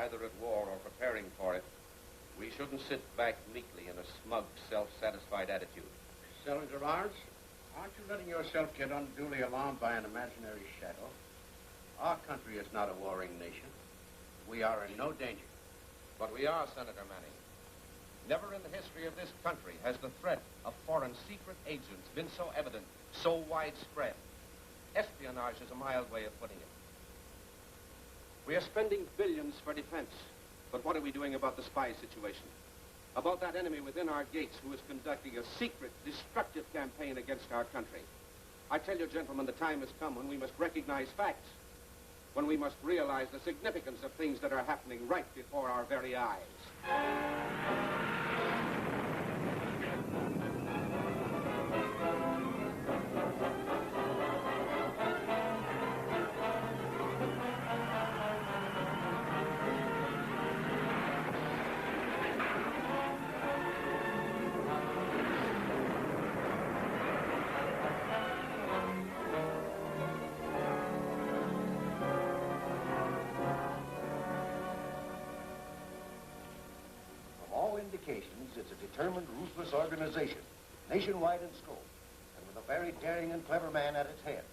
either at war or preparing for it, we shouldn't sit back meekly in a smug, self-satisfied attitude. Sergeant Gerards, aren't you letting yourself get unduly alarmed by an imaginary shadow? Our country is not a warring nation. We are in no danger. But we are, Senator Manning. Never in the history of this country has the threat of foreign secret agents been so evident, so widespread. Espionage is a mild way of putting it. We are spending billions for defense. But what are we doing about the spy situation? About that enemy within our gates who is conducting a secret, destructive campaign against our country? I tell you, gentlemen, the time has come when we must recognize facts. When we must realize the significance of things that are happening right before our very eyes. It's a determined, ruthless organization, nationwide in scope, and with a very daring and clever man at its head.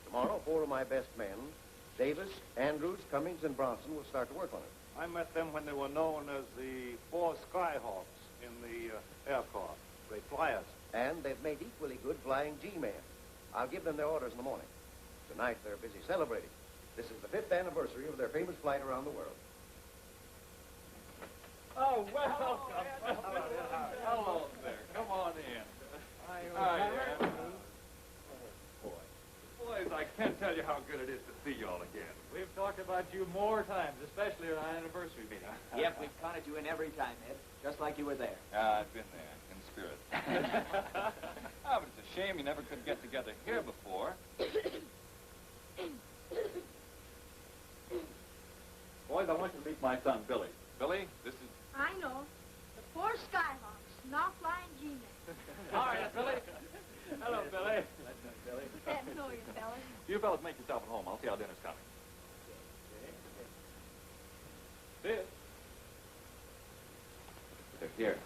Tomorrow, 4 of my best men, Davis, Andrews, Cummings, and Bronson, will start to work on it. I met them when they were known as the 4 Skyhawks in the Air Corps. Great flyers. And they've made equally good flying G-men. I'll give them their orders in the morning. Tonight, they're busy celebrating. This is the 5th anniversary of their famous flight around the world. Oh, welcome. Hello there. Come on in. Hi. Boys, I can't tell you how good it is to see you all again. We've talked about you more times, especially at our anniversary meeting. Yep, we've counted you in every time, Ed, just like you were there. I've been there, in spirit. But it's a shame you never could get together here before. Boys, I want you to meet my son, Billy. Billy, this is... I know. The 4 Skyhawks, not flying G-men. All right, Billy. Hello, Billy. Glad to know you, fellas. You fellas make yourself at home. I'll see how dinner's coming. Bill. They're here.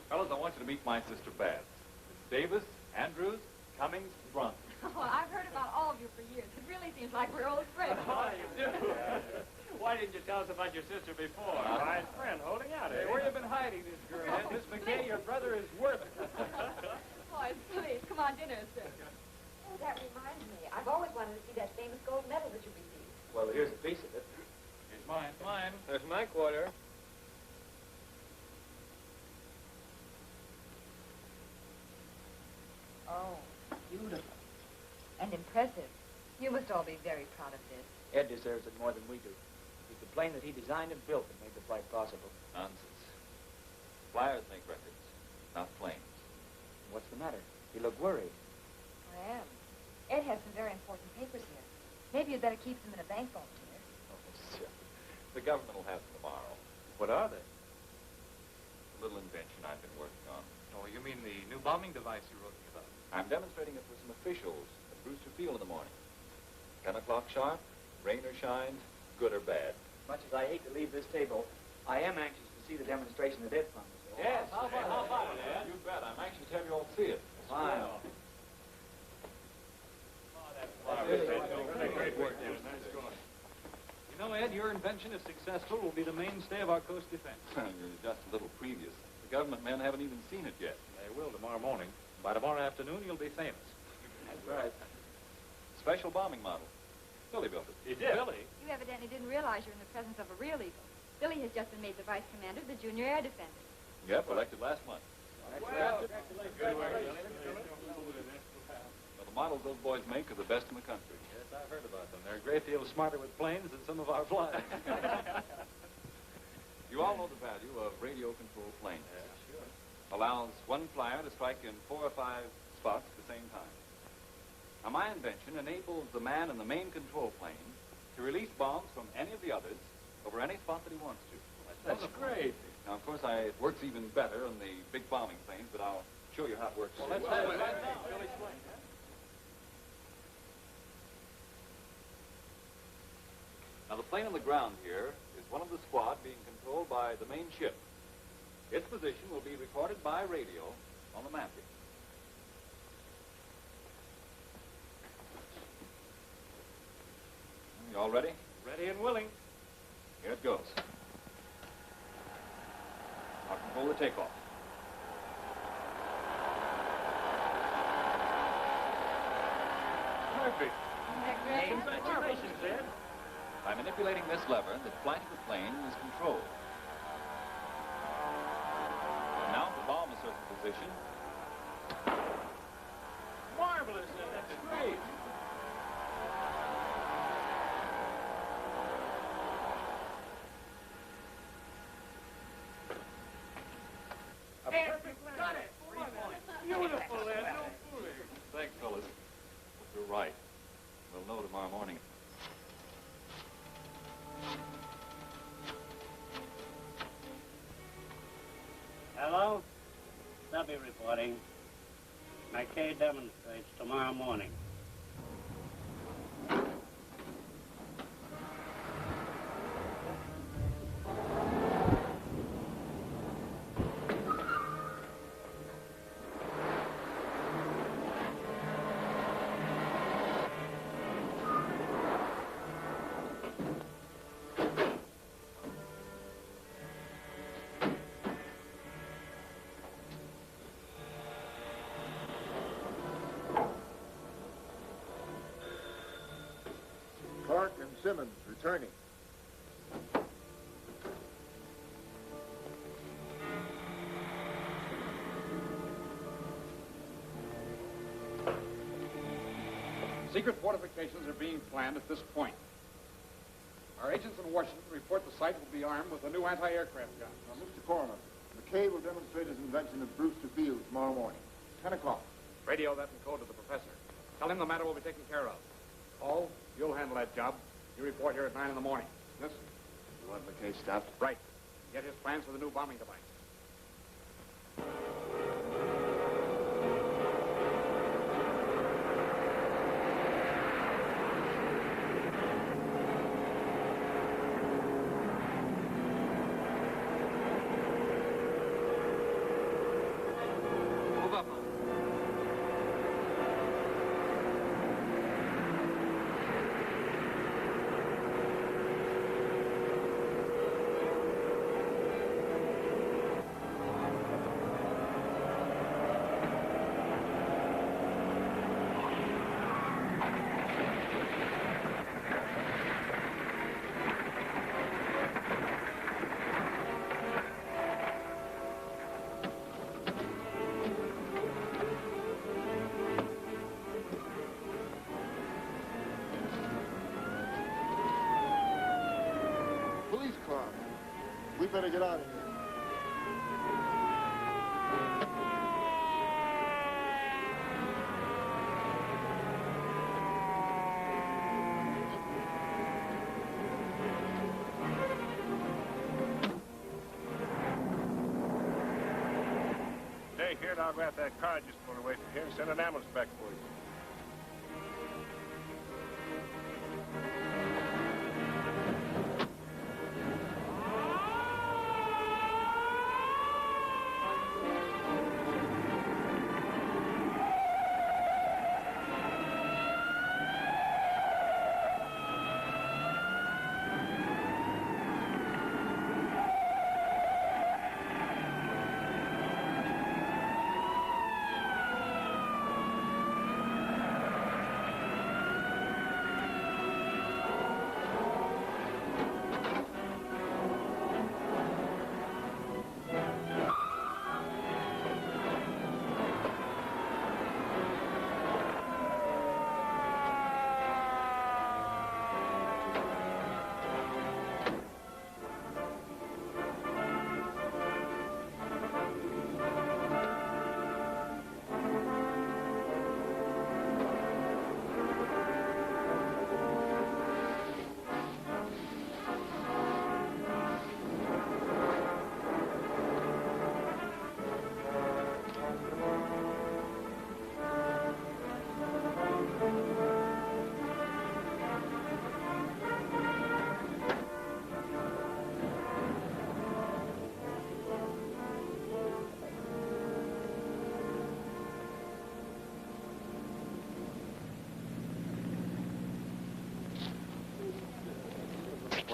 Fellas, I want you to meet my sister, Babs. It's Davis, Andrews, Cummings, Bronson. Oh, I've heard about all of you for years. It really seems like we're old friends. Oh, you do? Why didn't you tell us about your sister before? My friend holding out. Hey, where you been hiding this girl? Miss McKay, your brother is worth it. Boys, please, come on, dinner is served. Oh, that reminds me. I've always wanted to see that famous gold medal that you received. Well, here's a piece of it. Here's mine. Mine. There's my quarter. Oh, beautiful. And impressive. You must all be very proud of this. Ed deserves it more than we do. He's the plane that he designed and built that made the flight possible. Nonsense. Flyers make records, not planes. What's the matter? You look worried. I am. Ed has some very important papers here. Maybe you'd better keep them in a bank vault here. Oh, sure. The government will have them tomorrow. What are they? A little invention I've been working on. Oh, you mean the new bombing device you wrote me about? I'm demonstrating it for some officials at Brewster Field in the morning. 10 o'clock sharp, rain or shine, good or bad. Much as I hate to leave this table, I am anxious to see the demonstration that Ed promised. Yes, how about it, Ed? You bet. I'm anxious to have you all see it. Fine. Great work, Ed. Nice going. You know, Ed, your invention, if successful, will be the mainstay of our coast defense. You're just a little previous. The government men haven't even seen it yet. They will tomorrow morning. By tomorrow afternoon, you'll be famous. That's right. Special bombing model. Billy built it. He did? Billy? You evidently didn't realize you're in the presence of a real eagle. Billy has just been made the vice commander of the Junior Air Defenders. Yep, elected last month. Well, Good work, Well, the models those boys make are the best in the country. Yes, I've heard about them. They're a great deal smarter with planes than some of our flyers. You all know the value of radio-controlled planes. Yeah, sure. Allows one flyer to strike in 4 or 5 spots at the same time. Now, my invention enables the man in the main control plane to release bombs from any of the others over any spot that he wants to. That's great. Now, of course, it works even better on the big bombing planes, but I'll show you how it works. Well, let's have it right now. Billy's plane, huh? Now, the plane on the ground here is one of the squad being controlled by the main ship. Its position will be recorded by radio on the map here. You all ready? Ready and willing. Here it goes. I'll control the takeoff. Perfect. Congratulations, Ed. By manipulating this lever, the flight of the plane is controlled. Now the bomb is certain position. Marvelous, Ed. That's great. Got it. Beautiful, Ed. No fooling. Thanks, fellas. You're right. We'll know tomorrow morning. Hello? Stubby reporting. McKay demonstrates tomorrow morning. Clark and Simmons returning. Secret fortifications are being planned at this point. Our agents in Washington report the site will be armed with a new anti-aircraft gun. Now, Mr. Coroner, McKay will demonstrate his invention of Brewster Field tomorrow morning, 10 o'clock. Radio that in code to the professor. Tell him the matter will be taken care of. Paul, you'll handle that job. You report here at 9 in the morning. Yes? You want McKay stopped? Right. Get his plans for the new bombing device. Move up, man. Police car. We better get out of here. Stay here and I'll grab that car just pulled away from here and send an ambulance back for you.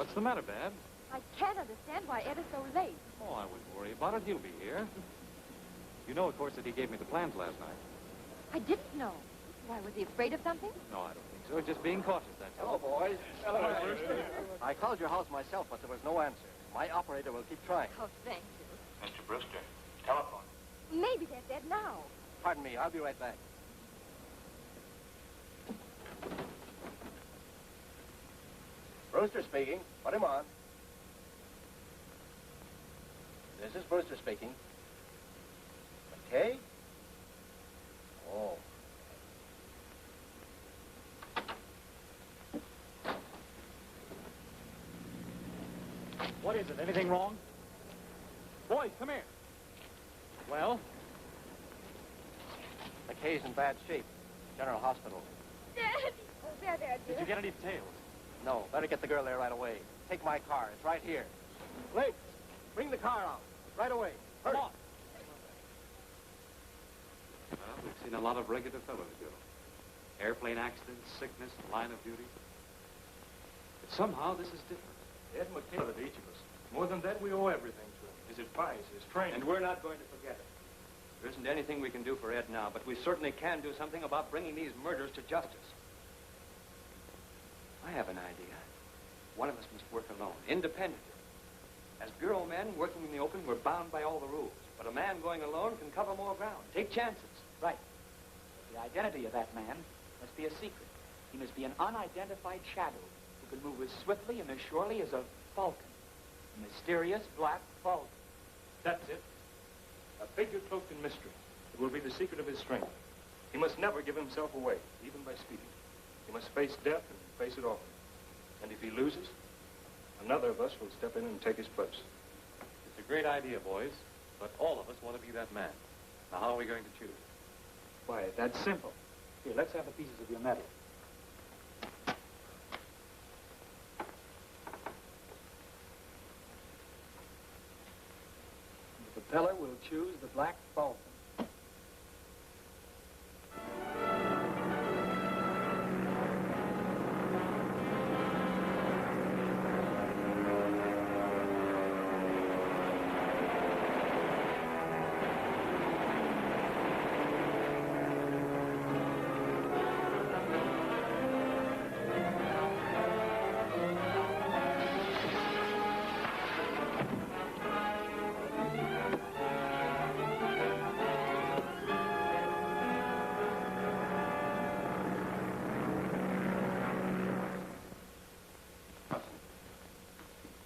What's the matter, Babs? I can't understand why Ed is so late. Oh, I wouldn't worry about it. He'll be here. You know, of course, that he gave me the plans last night. I didn't know. Why, was he afraid of something? No, I don't think so. Just being cautious, that's all. Hello, boys. Hello, Brewster. I called your house myself, but there was no answer. My operator will keep trying. Oh, thank you. Mr. Brewster, telephone. Maybe that's Ed now. Pardon me, I'll be right back. Brewster speaking. Put him on. This is Brewster speaking. Okay? Oh. What is it? Anything wrong? Boys, come here. Well? McKay's in bad shape. General Hospital. Dad! Oh, there, Did dear. you get any details? No, better get the girl there right away. Take my car. It's right here. Blake, bring the car out. Right away. Come Hurry. on. Well, we've seen a lot of regular fellows go. Airplane accidents, sickness, line of duty. But somehow this is different. Ed McKay of each of us. More than that, we owe everything to him. His advice, his training. And we're not going to forget it. There isn't anything we can do for Ed now, but we certainly can do something about bringing these murders to justice. I have an idea. One of us must work alone, independently. As bureau men working in the open, we're bound by all the rules. But a man going alone can cover more ground, take chances. Right. The identity of that man must be a secret. He must be an unidentified shadow who can move as swiftly and as surely as a falcon. A mysterious black falcon. That's it. A figure cloaked in mystery. It will be the secret of his strength. He must never give himself away, even by speeding. He must face death and face it often. And if he loses, another of us will step in and take his place. It's a great idea, boys. But all of us want to be that man. Now, how are we going to choose? Why, that's simple. Here, let's have the pieces of your medal. The propeller will choose the Black Falcon.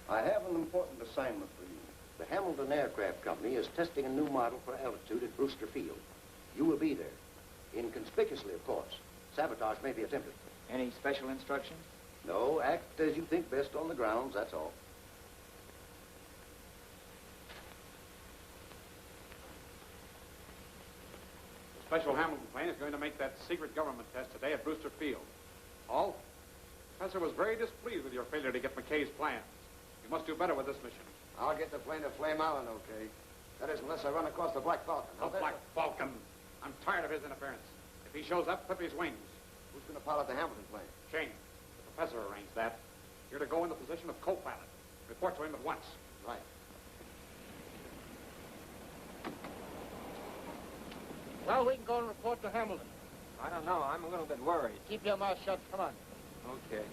I have an important assignment for you. The Hamilton Aircraft Company is testing a new model for altitude at Brewster Field. You will be there. Inconspicuously, of course. Sabotage may be attempted. Any special instructions? No, act as you think best on the grounds, that's all. The special Hamilton plane is going to make that secret government test today at Brewster Field. Hall, the professor was very displeased with your failure to get McKay's plans. You must do better with this mission. I'll get the plane to Flame Island, okay? That is, unless I run across the Black Falcon. The Black Falcon. I'm tired of his interference. If he shows up, clip his wings. Who's going to pilot the Hamilton plane? Shane, the professor arranged that. You're to go in the position of co-pilot. Report to him at once. Right. Well, we can go and report to Hamilton. I don't know. I'm a little bit worried. Keep your mouth shut. Come on. Okay.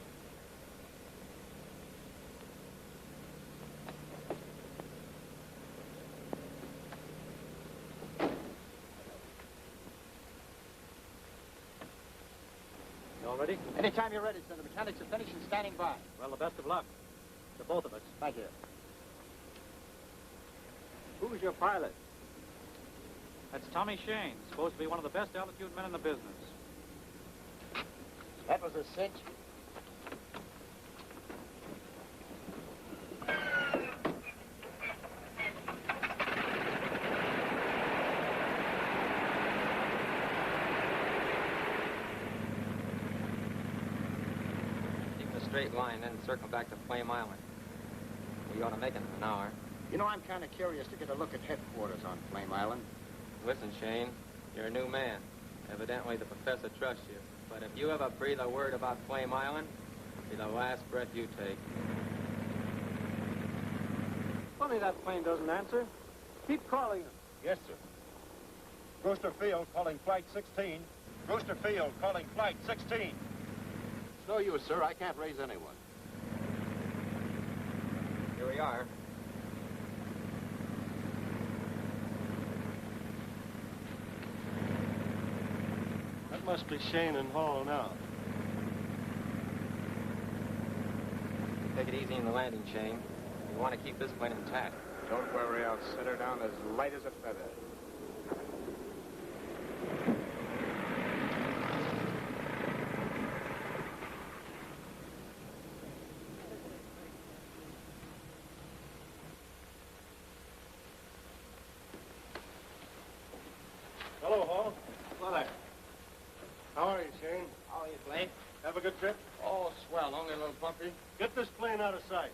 You all ready? Anytime you're ready, sir. The mechanics are finished and standing by. Well, the best of luck to both of us. Thank you. Who's your pilot? That's Tommy Shane, supposed to be one of the best altitude men in the business. That was a cinch. Keep a straight line, then circle back to Flame Island. We ought to make it in an hour. You know, I'm kind of curious to get a look at headquarters on Flame Island. Listen, Shane, you're a new man. Evidently, the professor trusts you. But if you ever breathe a word about Flame Island, it'll be the last breath you take. Funny that plane doesn't answer. Keep calling him. Yes, sir. Brewster Field calling Flight 16. Brewster Field calling Flight 16. It's no use, sir. I can't raise anyone. Here we are. That must be Shane and Hall now. Take it easy in the landing, Shane. We want to keep this plane intact. Don't worry, I'll set her down as light as a feather. Hello, Hall. Hello there. How are you, Shane? How are you, Blake? Have a good trip? Oh, swell. Only a little bumpy. Get this plane out of sight.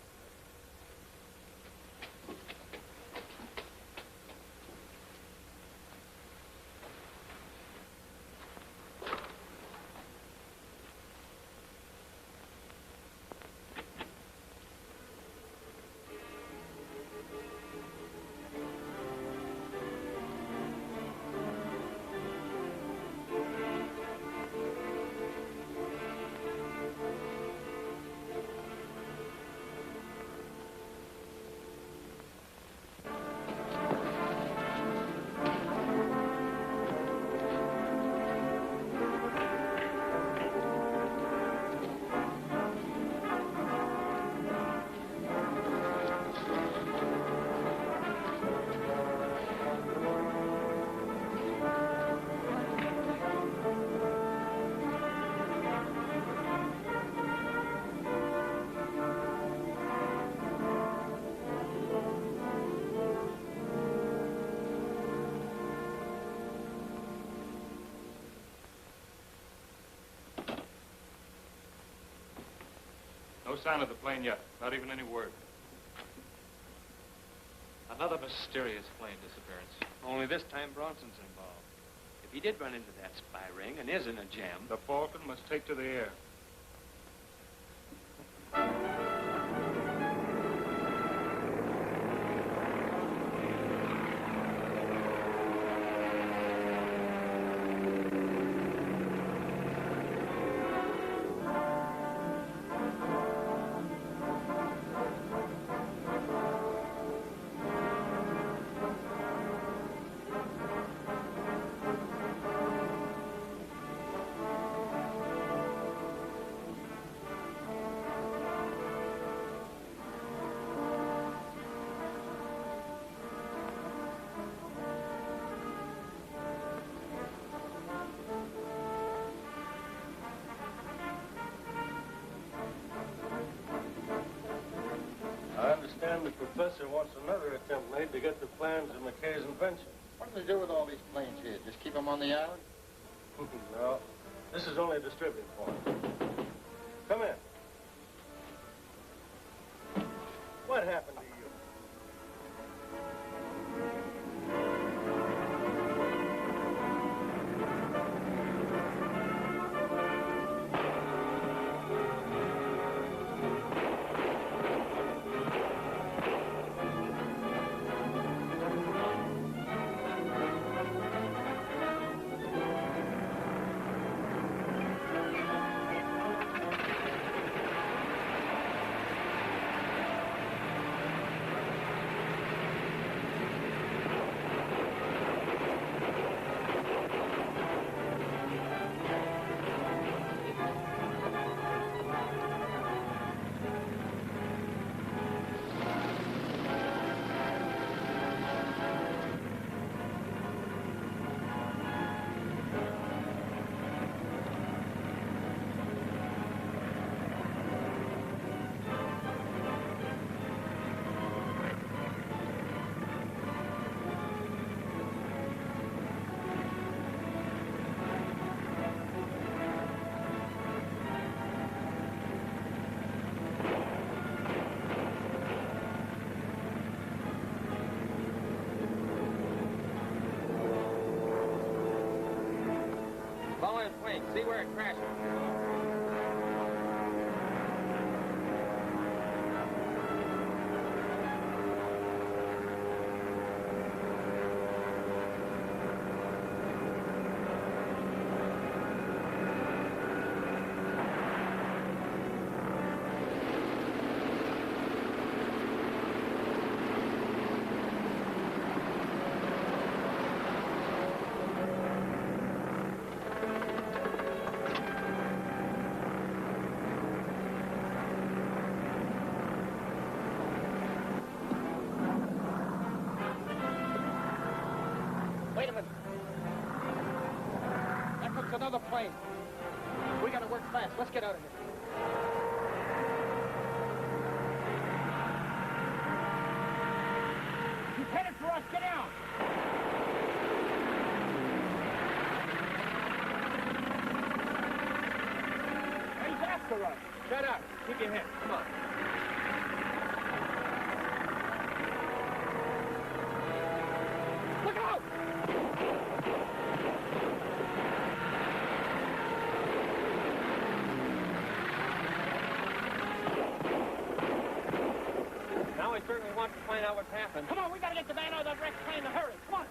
No sign of the plane yet. Not even any word. Another mysterious plane disappearance. Only this time Bronson's involved. If he did run into that spy ring and is in a jam... The Falcon must take to the air. I understand the professor wants another attempt made to get the plans of McKay's invention. What do they do with all these planes here? Just keep them on the island? No, this is only a distributing point. Come in. What happened to you? Follow his wing. See where it crashes. another plane. We gotta work fast. Let's get out of here. He's headed for us. Get down. He's after us. Shut up. Keep your head. Come on. Look out! Now we certainly want to find out what's happened. Come on, we gotta get the man out of that wrecked plane in a hurry. Come on.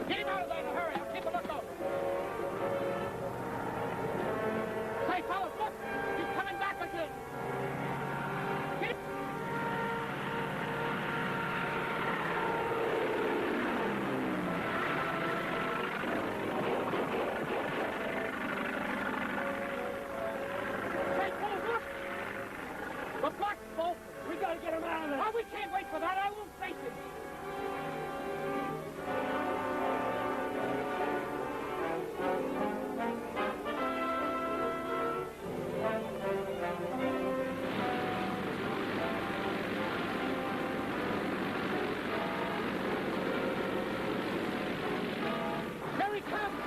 Get him out of there in a hurry. I'll keep a lookout. Say, fellas, look. He's coming back again. Get him. Say, fellas, look. The black bolt. We gotta get him out of there. Oh, we can't wait for that. I won't face him. There he comes.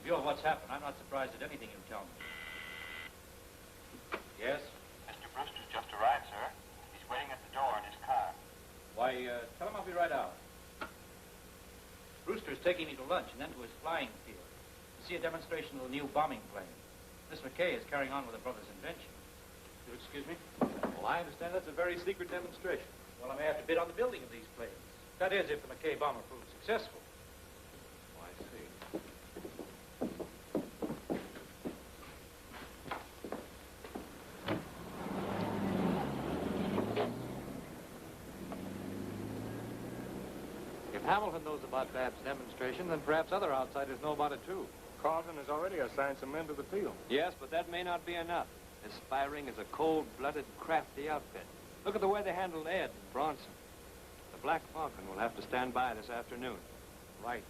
In view of what's happened, I'm not surprised at anything you tell me. Yes? Mr. Brewster's just arrived, sir. He's waiting at the door in his car. Why, tell him I'll be right out. Brewster's taking me to lunch and then to his flying field to see a demonstration of the new bombing plane. Miss McKay is carrying on with her brother's invention. You'll excuse me? Well, I understand that's a very secret demonstration. Well, I may have to bid on the building of these planes. That is, if the McKay bomber proves successful. Oh, I see. If Hamilton knows about Bab's demonstration, then perhaps other outsiders know about it, too. Carlton has already assigned some men to the field. Yes, but that may not be enough. Aspiring is a cold-blooded, crafty outfit. Look at the way they handled Ed and Bronson. The Black Falcon will have to stand by this afternoon. Right.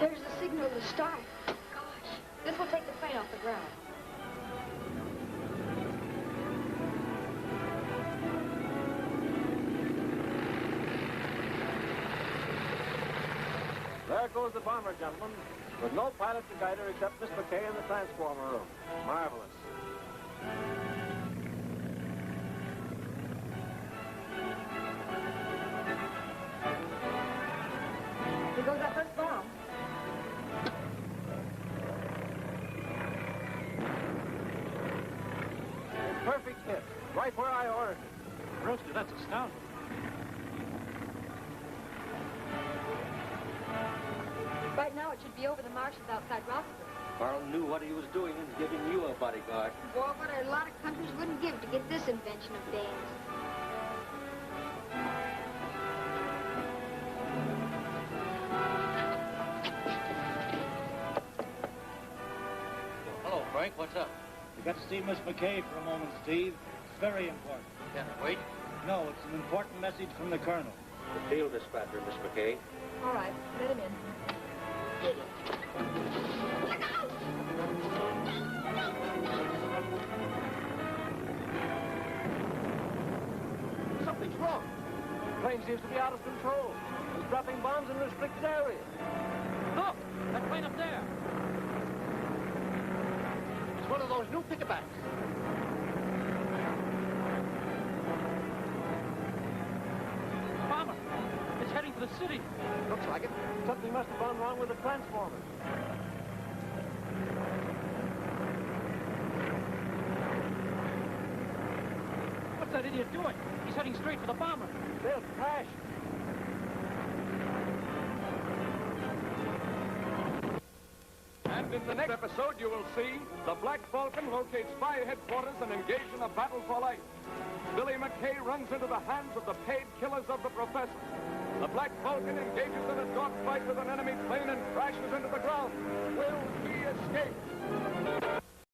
There's the signal to start. Gosh, this will take the plane off the ground. There goes the bomber, gentlemen, with no pilot to guide her except Miss McKay in the transformer room. Marvelous. Here goes that first bomb. Perfect hit. Right where I ordered it. Brewster, that's astounding. Right now, it should be over the marshes outside Rockford. Carl knew what he was doing in giving you a bodyguard. Boy, what a lot of countries wouldn't give to get this invention of Dane's. Hello, Frank. What's up? We got to see Miss McKay for a moment, Steve. It's very important. Can I wait? No, it's an important message from the colonel. The field dispatcher, Miss McKay. All right, let him in. Look out! plane seems to be out of control. It's dropping bombs in restricted areas. Look! That plane up there! It's one of those new pickabacks. Bomber! It's heading for the city. Looks like it. Something must have gone wrong with the transformer. What's that idiot doing? He's heading straight for the bomber. They'll crash. And in the next episode, you will see the Black Falcon locates spy headquarters and engage in a battle for life. Billy McKay runs into the hands of the paid killers of the professor. The Black Falcon engages in a dogfight with an enemy plane and crashes into the ground. Will he escape?